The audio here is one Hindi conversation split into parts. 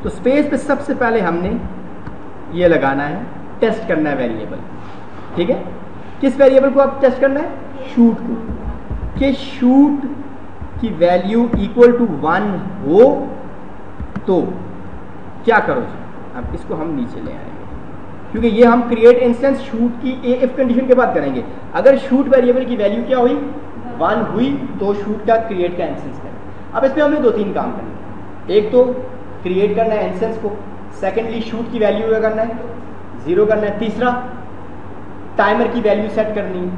तो स्पेस पे सबसे पहले हमने ये लगाना है, टेस्ट करना है वेरिएबल, ठीक है। किस वेरिएबल को आप टेस्ट करना है? शूट को, कि शूट की वैल्यू इक्वल टू 1 हो तो क्या करो जी, अब इसको हम नीचे ले आएंगे, क्योंकि ये हम क्रिएट इंस्टेंस शूट की इफ कंडीशन के बाद करेंगे। अगर शूट वेरिएबल की वैल्यू क्या हुई? 1 हुई तो शूट का क्रिएट का इंस्टेंस करें। अब इसमें हमने 2-3 काम करने, एक तो क्रिएट करना है इंस्टेंस को, सेकेंडली शूट की वैल्यू क्या करना है? 0 करना है, तीसरा टाइमर की वैल्यू सेट करनी है,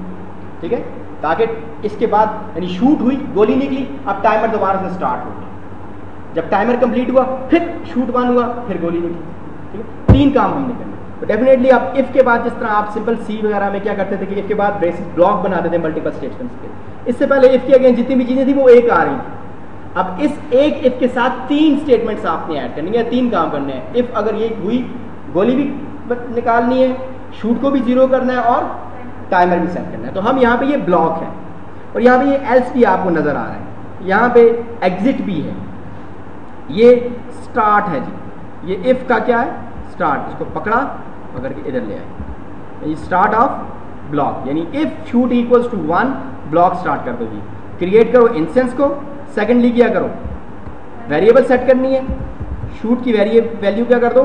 ठीक है, ताकि इसके बाद यानी शूट हुई, गोली निकली, अब टाइमर दोबारा से स्टार्ट हो गया, जब टाइमर कंप्लीट हुआ फिर शूट 1 हुआ, फिर गोली निकली, ठीक है। 3 काम हमने करने। तो डेफिनेटली आप इफ के बाद जिस तरह आप सिंपल सी वगैरह में क्या करते थे कि इफ के बाद ब्रेसिस ब्लॉक बनाते थे मल्टीपल स्टेटमेंट्स के, इससे पहले इफ के अगेंस्ट जितनी भी चीजें थी वो एक आ रही थी। अब इस एक इफ के साथ 3 स्टेटमेंट्स आपने ऐड करनी है, 3 काम करने हैं। इफ अगर ये हुई, गोली भी निकालनी है, शूट को भी 0 करना है और टाइमर भी सेट करना है। तो हम यहाँ पे ये ब्लॉक है और यहाँ पे ये एल्स भी आपको नजर आ रहा है, यहाँ पे एग्जिट भी है, ये स्टार्ट है जी, ये इफ का क्या है? स्टार्ट। इसको पकड़ा पकड़ के इधर ले आए, स्टार्ट ऑफ ब्लॉक, यानी if shoot equals to 1 block start कर दो जी। क्रिएट करो इंस्टेंस को, सेकेंडली क्या करो? वेरिएबल सेट करनी है, शूट की वैल्यू क्या कर दो?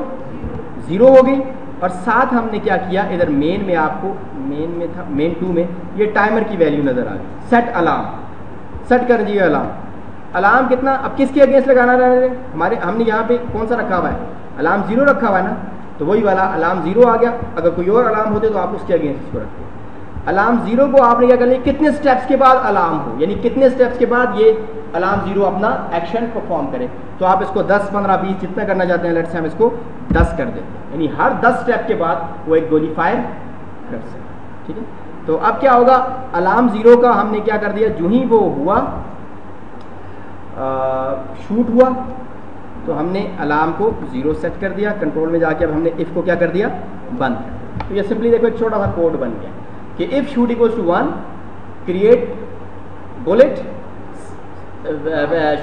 0 हो गई। और साथ हमने क्या किया, इधर मेन में आपको मेन में था, मेन 2 में ये टाइमर की वैल्यू नजर आ गई। सेट अलार्म, सेट कर दीजिए अलार्म। अलार्म कितना? अब किसके अगेंस्ट लगाना रहे हमारे? हमने यहाँ पे कौन सा रखा हुआ है? अलार्म 0 रखा हुआ है ना, तो वही वाला अलार्म 0 आ गया। अगर कोई और अलार्म होते तो आप उसके अगेंस्ट इसको रखते। अलार्म 0 को आपने क्या कर लिया? कितने स्टेप्स के बाद अलार्म हो, यानी कितने स्टेप्स के बाद ये अलार्म 0 अपना एक्शन परफॉर्म करे। तो आप इसको 10, 15, 20 जितना करना चाहते हैं, लेट्स से हम इसको 10 कर देते हैं, यानी हर 10 स्टेप के बाद वो एक गोली फायर कर सकते, ठीक है। तो अब क्या होगा? अलार्म 0 का हमने क्या कर दिया, जो ही वो हुआ शूट हुआ तो हमने अलार्म को 0 सेट कर दिया। कंट्रोल में जाके अब हमने इफ को क्या कर दिया? बंद कर दिया। तो ये सिंपली देखो एक छोटा सा कोड बन गया कि if shoot equals to 1 create bullet,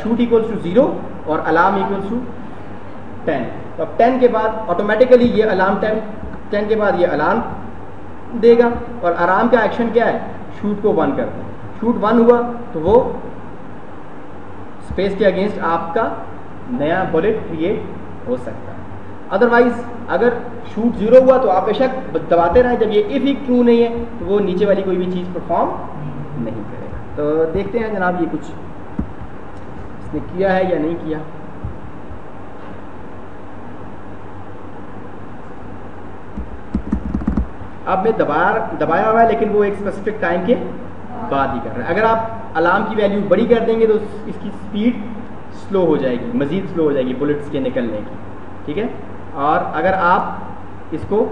shoot equals to 0 और अलार्म इक्वल्स टू 10। तो अब 10 के बाद ऑटोमेटिकली ये अलार्म 10 के बाद ये अलार्म देगा और अलार्म का एक्शन क्या है? शूट को 1 कर दो। शूट 1 हुआ तो वो स्पेस के अगेंस्ट आपका नया बुलेट क्रिएट हो सकता है। अदरवाइज अगर शूट 0 हुआ तो आप बेशक दबाते रहें, जब ये इफ ही ट्रू नहीं है तो वो नीचे वाली कोई भी चीज़ परफॉर्म नहीं करेगा। तो देखते हैं जनाब ये कुछ इसने किया है या नहीं किया। अब मैं दबाया हुआ है लेकिन वो एक स्पेसिफिक टाइम के बाद ही कर रहा है। अगर आप अलार्म की वैल्यू बड़ी कर देंगे तो इसकी स्पीड स्लो हो जाएगी, मज़ीद स्लो हो जाएगी बुलेट्स के निकलने की, ठीक है। और अगर आप इसको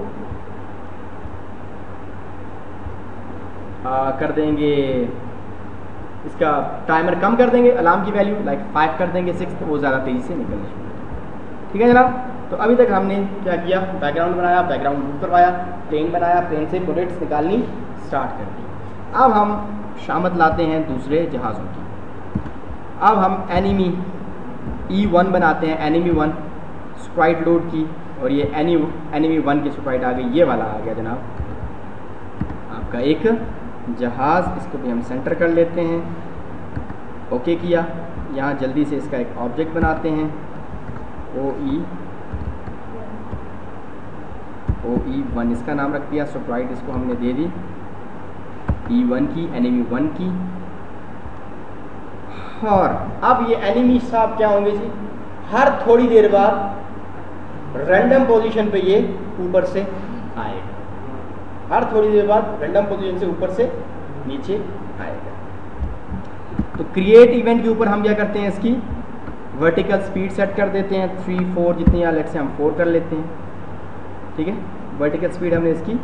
कर देंगे, इसका टाइमर कम कर देंगे, अलार्म की वैल्यू लाइक 5 कर देंगे, 6, तो वो ज़्यादा तेज़ी से निकलने शुरू हो जाएगी, ठीक है जनाब। तो अभी तक हमने क्या किया? बैकग्राउंड बनाया, बैकग्राउंड मूव करवाया, प्लेन बनाया, प्लेन से बुलेट्स निकालनी स्टार्ट कर दी। अब हम शामत लाते हैं दूसरे जहाज़ों की। अब हम एनिमी E1 बनाते हैं, एनिमी 1 स्प्राइट लोड की, और ये एनिमी 1 की स्प्राइट आ गई, ये वाला आ गया जनाब आपका एक जहाज़। इसको भी हम सेंटर कर लेते हैं, ओके किया। यहाँ जल्दी से इसका एक ऑब्जेक्ट बनाते हैं, OE1 इसका नाम रख दिया। स्प्राइट इसको हमने दे दी E1 की, एनिमी 1 की। और अब ये एनिमी साहब क्या होंगे जी? हर थोड़ी देर बाद रैंडम पोजीशन पे ये ऊपर से आएगा, हर थोड़ी देर बाद रैंडम पोजीशन से ऊपर से नीचे आएगा। तो क्रिएट इवेंट के ऊपर हम क्या करते हैं? इसकी वर्टिकल स्पीड सेट कर देते हैं 3, 4 जितनी, या लेट से हम 4 कर लेते हैं, ठीक है। वर्टिकल स्पीड हमने इसकी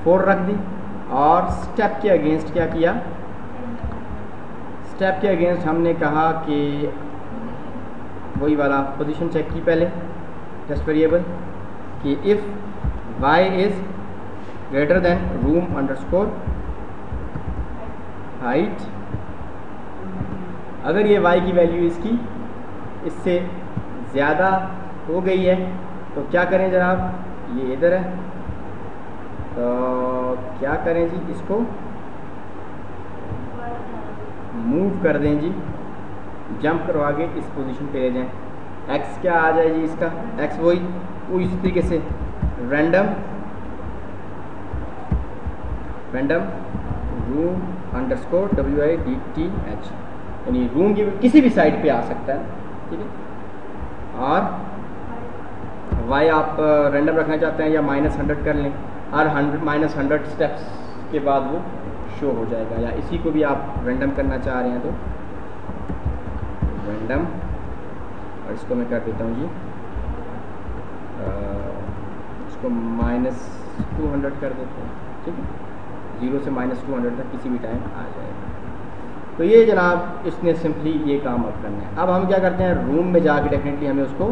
4 रख दी। और स्टेप के अगेंस्ट क्या किया? स्टेप के अगेंस्ट हमने कहा कि वही वाला पोजीशन चेक की पहले, टेस्ट वेरिएबल कि if y is greater than room underscore height, अगर ये y की वैल्यू इसकी इससे ज़्यादा हो गई है तो क्या करें जनाब, ये इधर है तो क्या करें जी, इसको मूव कर दें जी, जंप करवा के इस पोजीशन पे ले जाएं। एक्स क्या आ जाए जी, इसका एक्स वही इस तरीके से रैंडम रूम अंडरस्कोर WIDTH, यानी रूम की किसी भी साइड पे आ सकता है, ठीक है। और वाई आप रैंडम रखना चाहते हैं या -100 कर लें, हर -100 स्टेप्स के बाद वो शो हो जाएगा। या इसी को भी आप रैंडम करना चाह रहे हैं तो रैंडम, और इसको मैं कर देता हूँ जी, इसको -200 कर देते हैं, ठीक है। 0 से -200 तक किसी भी टाइम आ जाएगा। तो ये जनाब इसने सिंपली ये काम अब करना है। अब हम क्या करते हैं, रूम में जाके डेफिनेटली हमें उसको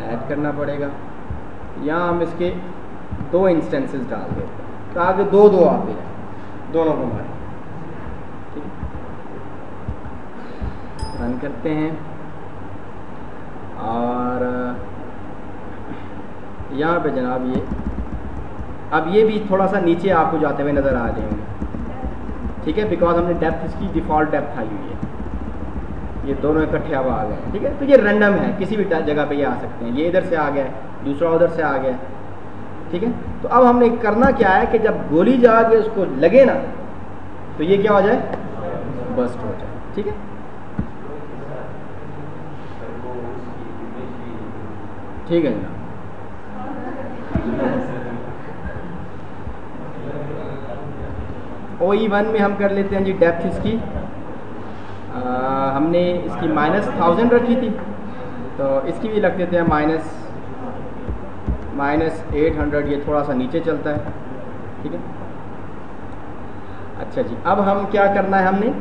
ऐड करना पड़ेगा। यहाँ हम इसके 2 इंस्टेंसेस डाल देते हैं, तो आगे 2 आते हैं, दोनों को मारें, ठीक है। रन करते हैं और यहाँ पे जनाब ये अब ये भी थोड़ा सा नीचे आपको जाते हुए नज़र आ रहे होंगे, ठीक है, बिकॉज हमने डेप्थ इसकी डिफ़ॉल्ट डेप्थ आई हुई है। ये दोनों इकट्ठे अब आ गए हैं, ठीक है। तो ये रैंडम है, किसी भी जगह पे ये आ सकते हैं। ये इधर से आ गया, दूसरा उधर से आ गया, ठीक है। तो अब हमने करना क्या है कि जब गोली जाके उसको लगे ना तो ये क्या हो जाए, बस्ट हो जाए, ठीक है। ठीक है जनाब, OE1 में हम कर लेते हैं जी डेप्थ इसकी, हमने इसकी -1000 रखी थी तो इसकी भी रख देते हैं -800। ये थोड़ा सा नीचे चलता है, ठीक है। अच्छा जी, अब हम क्या करना है, हमने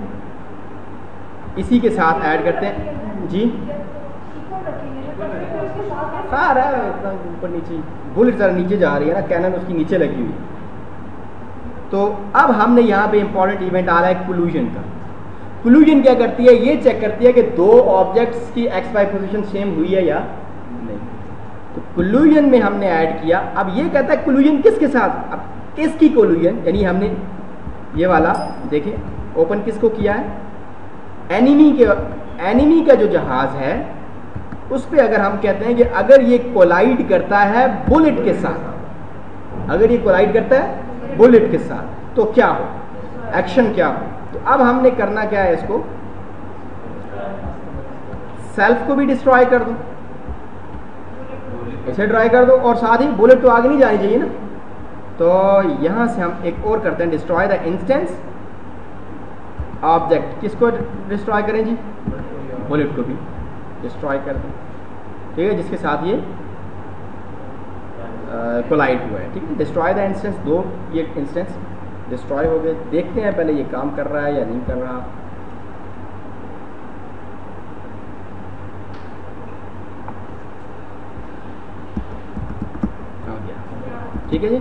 इसी के साथ ऐड करते हैं जी, हाँ रहा इतना ऊपर नीचे, बुलेट ज़रा नीचे जा रही है ना, कैनन उसकी नीचे लगी हुई। तो अब हमने यहाँ पे इंपॉर्टेंट इवेंट आ रहा है कोलिजन का। कोलिजन क्या करती है, ये चेक करती है कि 2 ऑब्जेक्ट्स की XY पोजीशन सेम हुई है या नहीं। तो कोलिजन में हमने ऐड किया। अब ये कहता है कोलिजन किसके साथ, अब किसकी कोलिजन, यानी हमने ये वाला देखें ओपन किसको किया है, एनिमी का जो जहाज है उस पे अगर हम कहते हैं कि अगर ये कोलाइड करता है बुलेट के साथ, अगर ये कोलाइड करता है बुलेट के साथ तो क्या हो, एक्शन क्या हो। तो अब हमने करना क्या है, इसको सेल्फ को भी डिस्ट्रॉय कर दो, इसे ड्राई कर दो, और साथ ही बुलेट तो आगे नहीं जानी चाहिए ना। तो यहां से हम एक और करते हैं, डिस्ट्रॉय द इंस्टेंस ऑब्जेक्ट। किसको डिस्ट्रॉय करें जी, बुलेट को भी डिस्ट्रॉय कर दें, ठीक है, जिसके साथ ये कोलाइड हुआ है, ठीक है। डिस्ट्रॉय द इंस्टेंस, 2 ये इंस्टेंस डिस्ट्रॉय हो गए। देखते हैं पहले ये काम कर रहा है या नहीं कर रहा। आ गया, ठीक है जी।